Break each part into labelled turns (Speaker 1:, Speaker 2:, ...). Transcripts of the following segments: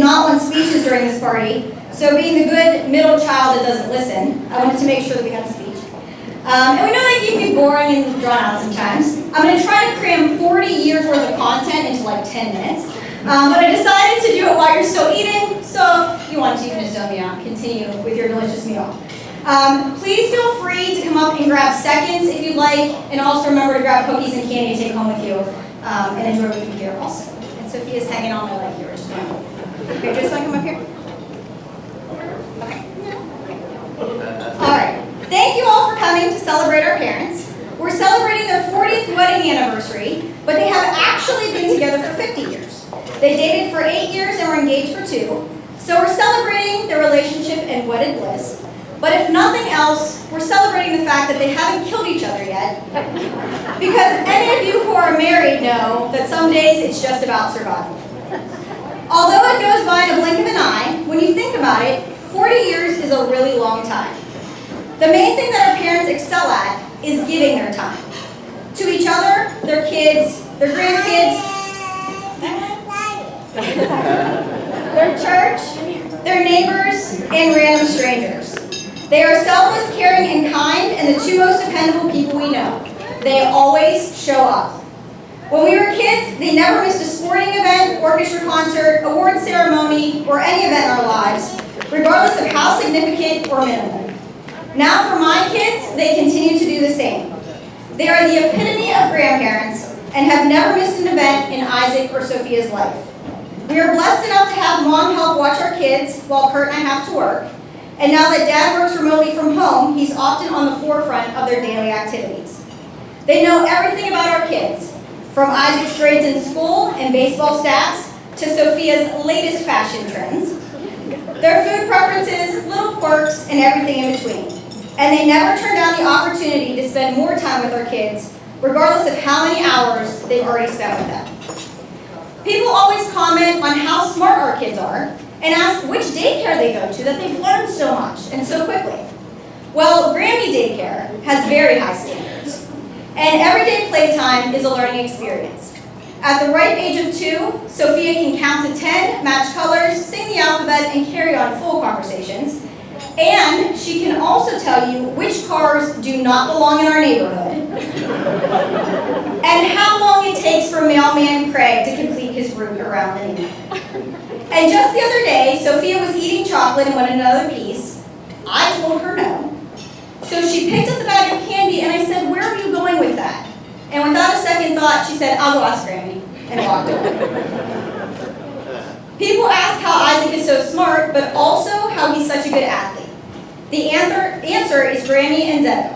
Speaker 1: not want speeches during this party, so being the good middle child that doesn't listen, I wanted to make sure that we had a speech. And we know they can be boring and drawn out sometimes. I'm going to try to cram 40 years worth of content into like 10 minutes. But I decided to do it while you're still eating, so if you want to, you can just zone me out. Continue with your delicious meal. Please feel free to come up and grab seconds if you'd like, and also remember to grab cookies and candy to take home with you, and enjoy with you here also. And Sophia's hanging on my leg here, which is fine. Okay, just so I come up here? Okay. All right. Thank you all for coming to celebrate our parents. We're celebrating their 40th wedding anniversary, but they have actually been together for 50 years. They dated for 8 years and were engaged for 2. So we're celebrating their relationship and wedded bliss. But if nothing else, we're celebrating the fact that they haven't killed each other yet. Because any of you who are married know that some days it's just about survival. Although it goes by in a blink of an eye, when you think about it, 40 years is a really long time. The main thing that our parents excel at is giving their time. To each other, their kids, their grandkids, their church, their neighbors, and random strangers. They are selfless, caring, and kind, and the 2 most dependable people we know. They always show up. When we were kids, they never missed a sporting event, orchestra concert, award ceremony, or any event in our lives, regardless of how significant or minimal. Now for my kids, they continue to do the same. They are the epitome of grandparents and have never missed an event in Isaac or Sophia's life. We are blessed enough to have Mom help watch our kids while Kurt and I have to work. And now that Dad works remotely from home, he's often on the forefront of their daily activities. They know everything about our kids, from Isaac's grades in school and baseball stats to Sophia's latest fashion trends, their food preferences, little quirks, and everything in between. And they never turn down the opportunity to spend more time with our kids, regardless of how many hours they've already spent with them. People always comment on how smart our kids are and ask which daycare they go to that they've learned so much and so quickly. Well, Grammy Daycare has very high standards, and everyday playtime is a learning experience. At the ripe age of 2, Sophia can count to 10, match colors, sing the alphabet, and carry on full conversations. And she can also tell you which cars do not belong in our neighborhood, and how long it takes for mailman Craig to complete his route around the neighborhood. And just the other day, Sophia was eating chocolate and wanted another piece. I told her no. So she picked up the bag of candy, and I said, "Where are you going with that?" And without a second thought, she said, "I'll go ask Grammy," and walked away. People ask how Isaac is so smart, but also how he's such a good athlete. The answer is Grammy and Zeto.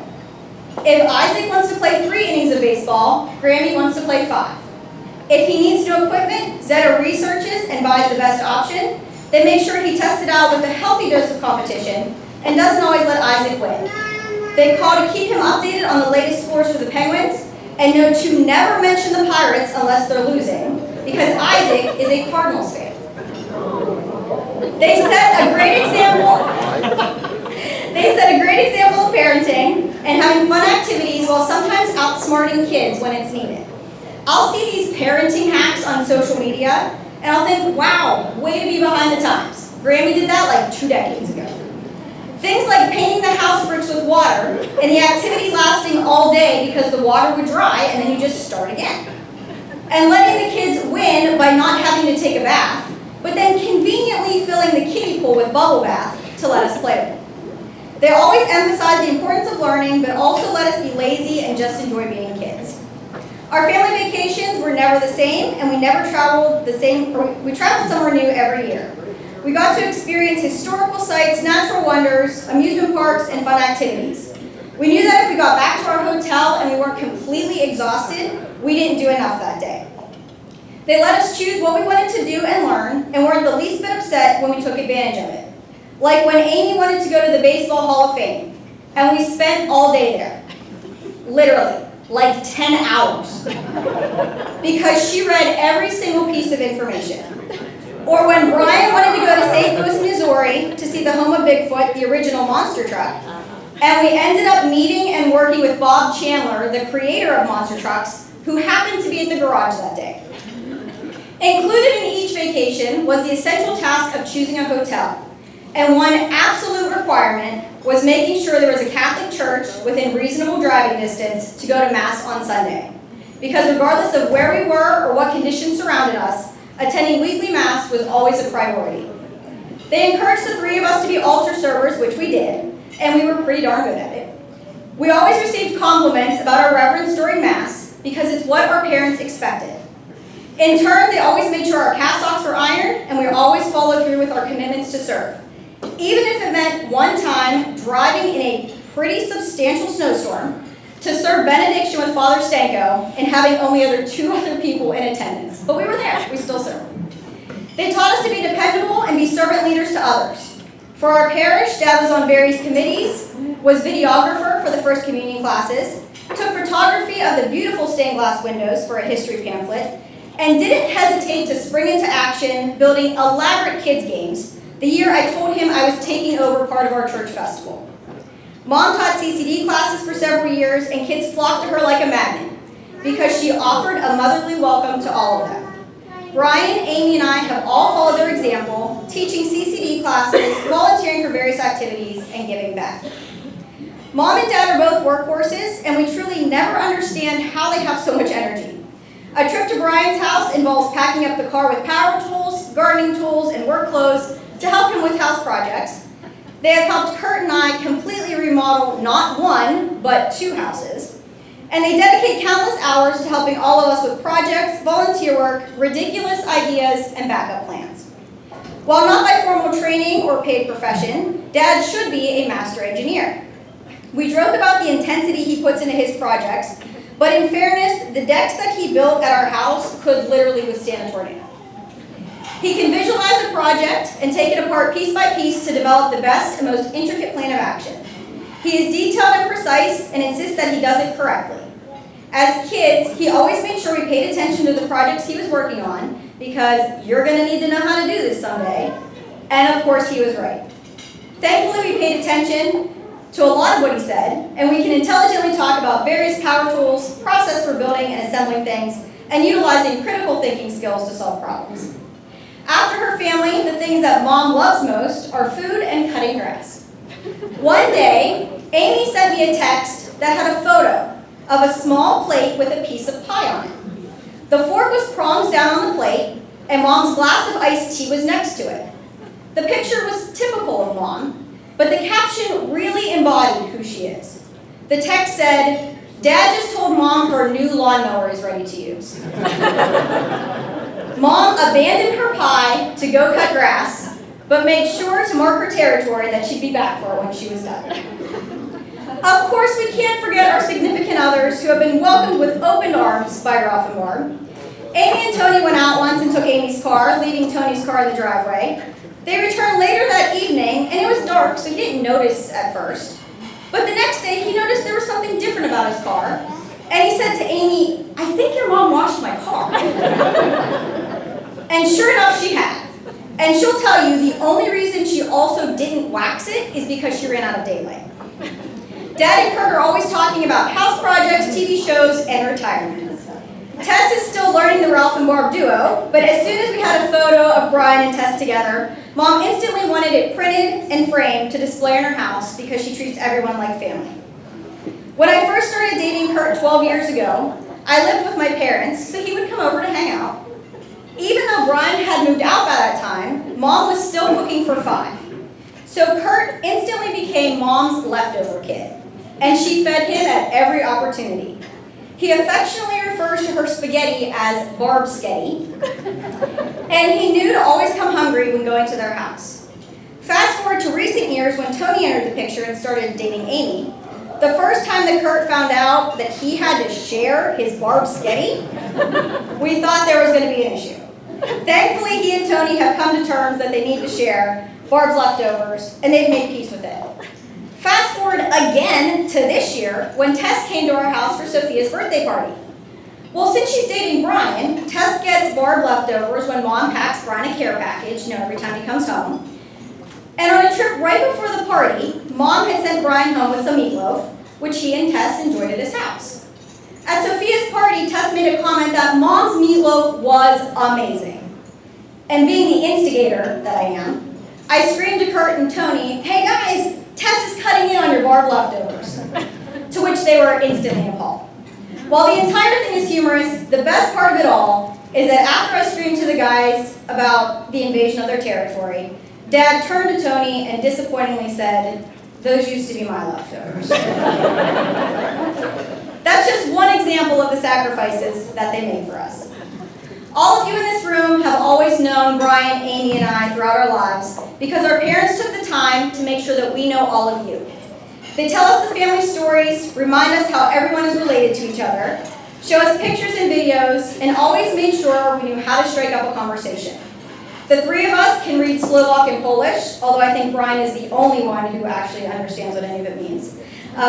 Speaker 1: If Isaac wants to play 3 innings of baseball, Grammy wants to play 5. If he needs new equipment, Zeto researches and buys the best option, then makes sure he tests it out with a healthy dose of competition, and doesn't always let Isaac win. They call to keep him updated on the latest scores for the Penguins, and know to never mention the Pirates unless they're losing, because Isaac is a Cardinals fan. They set a great example of parenting and having fun activities while sometimes outsmarting kids when it's needed. I'll see these parenting hacks on social media, and I'll think, wow, way to be behind the times. Grammy did that like 2 decades ago. Things like painting the house bricks with water, and the activity lasting all day because the water would dry, and then you just start again. And letting the kids win by not having to take a bath, but then conveniently filling the kiddie pool with bubble bath to let us play with it. They always emphasize the importance of learning, but also let us be lazy and just enjoy being kids. Our family vacations were never the same, and we never traveled the same, or we traveled somewhere new every year. We got to experience historical sites, natural wonders, amusement parks, and fun activities. We knew that if we got back to our hotel and we weren't completely exhausted, we didn't do enough that day. They let us choose what we wanted to do and learn, and weren't the least bit upset when we took advantage of it. Like when Amy wanted to go to the Baseball Hall of Fame, and we spent all day there. Literally, like 10 hours. Because she read every single piece of information. Or when Brian wanted to go to St. Louis, Missouri to see the home of Bigfoot, the original monster truck, and we ended up meeting and working with Bob Chandler, the creator of monster trucks, who happened to be at the garage that day. Included in each vacation was the essential task of choosing a hotel. And one absolute requirement was making sure there was a Catholic church within reasonable driving distance to go to Mass on Sunday. Because regardless of where we were or what conditions surrounded us, attending weekly Mass was always a priority. They encouraged the three of us to be altar servers, which we did, and we were pretty darn good at it. We always received compliments about our reverence during Mass because it's what our parents expected. In turn, they always made sure our cassocks were ironed, and we always followed through with our commitments to serve. Even if it meant one time driving in a pretty substantial snowstorm to serve benediction with Father Stanko and having only two other people in attendance. But we were there, we still served. They taught us to be dependable and be servant leaders to others. For our parish, Dad was on various committees, was videographer for the First Communion classes, took photography of the beautiful stained glass windows for a history pamphlet, and didn't hesitate to spring into action building elaborate kids' games the year I told him I was taking over part of our church festival. Mom taught CCD classes for several years, and kids flocked to her like a magnet because she offered a motherly welcome to all of them. Brian, Amy, and I have all followed their example, teaching CCD classes, volunteering for various activities, and giving back. Mom and Dad are both workhorses, and we truly never understand how they have so much energy. A trip to Brian's house involves packing up the car with power tools, gardening tools, and work clothes to help him with house projects. They have helped Kurt and I completely remodel not one, but 2 houses. And they dedicate countless hours to helping all of us with projects, volunteer work, ridiculous ideas, and backup plans. While not by formal training or paid profession, Dad should be a master engineer. We joke about the intensity he puts into his projects, but in fairness, the decks that he built at our house could literally withstand a tornado. He can visualize a project and take it apart piece by piece to develop the best and most intricate plan of action. He is detailed and precise and insists that he does it correctly. As kids, he always made sure we paid attention to the projects he was working on because you're going to need to know how to do this someday. And of course, he was right. Thankfully, we paid attention to a lot of what he said, and we can intelligently talk about various power tools, process for building and assembling things, and utilizing critical thinking skills to solve problems. After her family, the things that Mom loves most are food and cutting grass. One day, Amy sent me a text that had a photo of a small plate with a piece of pie on it. The fork was prongs down on the plate, and Mom's glass of iced tea was next to it. The picture was typical of Mom, but the caption really embodied who she is. The text said, "Dad just told Mom her new lawnmower is ready to use." Mom abandoned her pie to go cut grass, but made sure to mark her territory that she'd be back for it when she was done. Of course, we can't forget our significant others who have been welcomed with open arms by Ralph and Barb. Amy and Tony went out once and took Amy's car, leaving Tony's car in the driveway. They returned later that evening, and it was dark, so he didn't notice at first. But the next day, he noticed there was something different about his car, and he said to Amy, "I think your mom washed my car." And sure enough, she had. And she'll tell you the only reason she also didn't wax it is because she ran out of daylight. Dad and Kurt are always talking about house projects, TV shows, and retirement. Tess is still learning the Ralph and Barb duo, but as soon as we had a photo of Brian and Tess together, Mom instantly wanted it printed and framed to display in her house because she treats everyone like family. When I first started dating Kurt 12 years ago, I lived with my parents, so he would come over to hang out. Even though Brian had moved out by that time, Mom was still cooking for 5. So Kurt instantly became Mom's leftover kid, and she fed him at every opportunity. He affectionately refers to her spaghetti as Barbsketty, and he knew to always come hungry when going to their house. Fast forward to recent years when Tony entered the picture and started dating Amy. The first time that Kurt found out that he had to share his Barbsketty, we thought there was going to be an issue. Thankfully, he and Tony have come to terms that they need to share Barb's leftovers, and they've made peace with it. Fast forward again to this year when Tess came to our house for Sophia's birthday party. Well, since she's dating Brian, Tess gets Barb leftovers when Mom packs Brian a care package, every time he comes home. And on a trip right before the party, Mom had sent Brian home with some meatloaf, which he and Tess enjoyed at his house. At Sophia's party, Tess made a comment that Mom's meatloaf was amazing. And being the instigator that I am, I screamed to Kurt and Tony, "Hey guys, Tess is cutting in on your barred leftovers." To which they were instantly appalled. While the entire thing is humorous, the best part of it all is that after I screamed to the guys about the invasion of their territory, Dad turned to Tony and disappointingly said, "Those used to be my leftovers." That's just one example of the sacrifices that they made for us. All of you in this room have always known Brian, Amy, and I throughout our lives because our parents took the time to make sure that we know all of you. They tell us the family stories, remind us how everyone is related to each other, show us pictures and videos, and always made sure we knew how to strike up a conversation. The three of us can read Slovak and Polish, although I think Brian is the only one who actually understands what any of it means.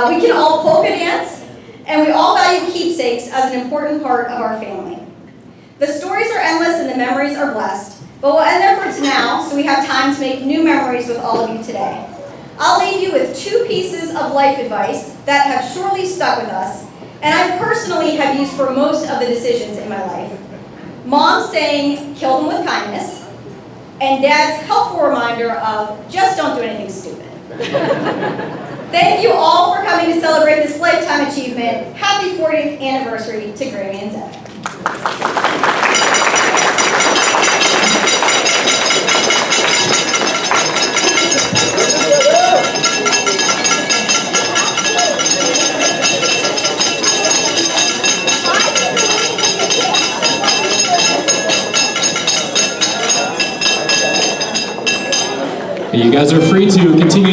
Speaker 1: We can all polka dance, and we all value keepsakes as an important part of our family. The stories are endless and the memories are blessed, but we'll end there for now so we have time to make new memories with all of you today. I'll leave you with 2 pieces of life advice that have surely stuck with us, and I personally have used for most of the decisions in my life. Mom's saying, "Kill them with kindness," and Dad's helpful reminder of, "Just don't do anything stupid." Thank you all for coming to celebrate this lifetime achievement. Happy 40th anniversary to Grammy and Zed.
Speaker 2: You guys are free to continue